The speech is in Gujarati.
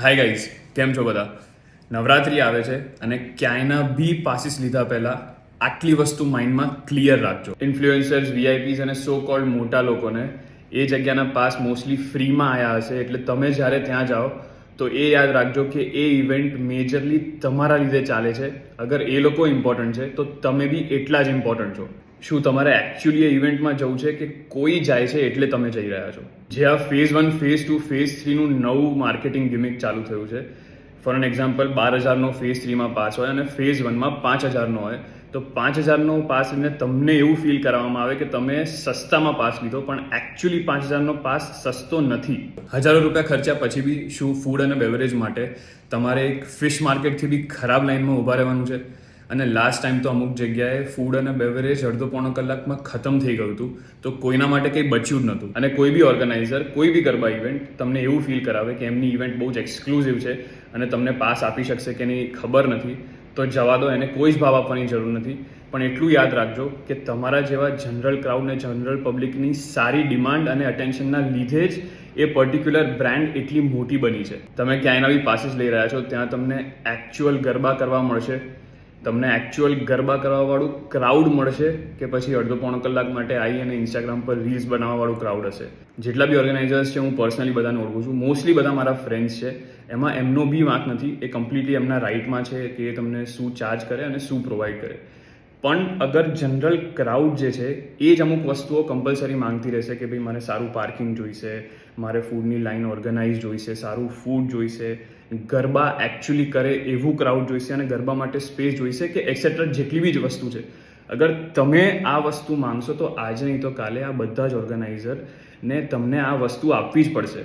હાય ગાઈઝ, કેમ છો બધા? નવરાત્રિ આવે છે અને ક્યાંયના બી પાસીસ લીધા પહેલાં આટલી વસ્તુ માઇન્ડમાં ક્લિયર રાખજો. ઇન્ફ્લુએન્સર્સ, વીઆઈપીઝ અને સો કોલ્ડ મોટા લોકોને એ જગ્યાના પાસ મોસ્ટલી ફ્રીમાં આવ્યા હશે, એટલે તમે જ્યારે ત્યાં જાઓ તો એ યાદ રાખજો કે એ ઇવેન્ટ મેજરલી તમારા લીધે ચાલે છે. અગર એ લોકો ઇમ્પોર્ટન્ટ છે તો તમે બી એટલા જ ઇમ્પોર્ટન્ટ છો. શું તમારે એકચ્યુઅલી એ ઇવેન્ટમાં જવું છે કે કોઈ જાય છે એટલે તમે જઈ રહ્યા છો? જે આ ફેઝ 1, ફેઝ 2, ફેઝ 3નું નવું માર્કેટિંગ ગિમિક ચાલુ થયું છે. ફોર એન એક્ઝામ્પલ, 12,000નો ફેઝ 3માં પાસ હોય અને ફેઝ 1માં 5,000નો હોય, તો 5,000નો પાસ લઈને તમને એવું ફીલ કરાવવામાં આવે કે તમે સસ્તામાં પાસ લીધો, પણ એકચ્યુઅલી 5,000નો પાસ સસ્તો નથી. હજારો રૂપિયા ખર્ચ્યા પછી બી શું ફૂડ અને બેવરેજ માટે તમારે એક ફિશ માર્કેટથી બી ખરાબ લાઇનમાં ઊભા રહેવાનું છે? અને લાસ્ટ ટાઈમ તો અમુક જગ્યાએ ફૂડ અને બેવરેજ અડધો પોણો કલાકમાં ખતમ થઈ ગયું હતું, તો કોઈના માટે કંઈ બચ્યું જ નહોતું. અને કોઈ બી ઓર્ગેનાઇઝર, કોઈ બી ગરબા ઇવેન્ટ તમને એવું ફીલ કરાવે કે એમની ઇવેન્ટ બહુ જ એક્સક્લુઝિવ છે અને તમને પાસ આપી શકશે કે નહીં ખબર નથી, તો જવા દો, એને કોઈ જ ભાવ આપવાની જરૂર નથી. પણ એટલું યાદ રાખજો કે તમારા જેવા જનરલ ક્રાઉડને, જનરલ પબ્લિકની સારી ડિમાન્ડ અને અટેન્શનના લીધે જ એ પર્ટિક્યુલર બ્રાન્ડ એટલી મોટી બની છે. તમે ક્યાંયના બી પાસીસ લઈ રહ્યા છો, ત્યાં તમને એકચ્યુઅલ ગરબા કરવા મળશે, તમને એકચ્યુઅલ ગરબા કરવાવાળું ક્રાઉડ મળશે, કે પછી અડધો પોણો કલાક માટે આવી અને ઇન્સ્ટાગ્રામ પર રીલ્સ બનાવવાવાળું ક્રાઉડ હશે? જેટલા બી ઓર્ગેનાઇઝર્સ છે, હું પર્સનલી બધાને ઓળખું છું, મોસ્ટલી બધા મારા ફ્રેન્ડ્સ છે. એમાં એમનો બી વાંક નથી, એ કમ્પ્લીટલી એમના રાઇટમાં છે કે એ તમને શું ચાર્જ કરે અને શું પ્રોવાઈડ કરે. પણ અગર જનરલ ક્રાઉડ જે છે એ જ અમુક વસ્તુઓ કમ્પલસરી માંગતી રહેશે કે ભાઈ મારે સારું પાર્કિંગ જોઈશે, મારે ફૂડની લાઈન ઓર્ગેનાઇઝ જોઈશે, સારું ફૂડ જોઈશે, ગરબા એકચ્યુઅલી કરે એવું ક્રાઉડ જોઈશે અને ગરબા માટે સ્પેસ જોઈશે, કે એક્સેટ્રા જેટલી બી જ વસ્તુ છે. અગર તમે આ વસ્તુ માંગશો તો આજે નહીં તો કાલે આ બધા જ ઓર્ગેનાઇઝરને તમને આ વસ્તુ આપવી જ પડશે.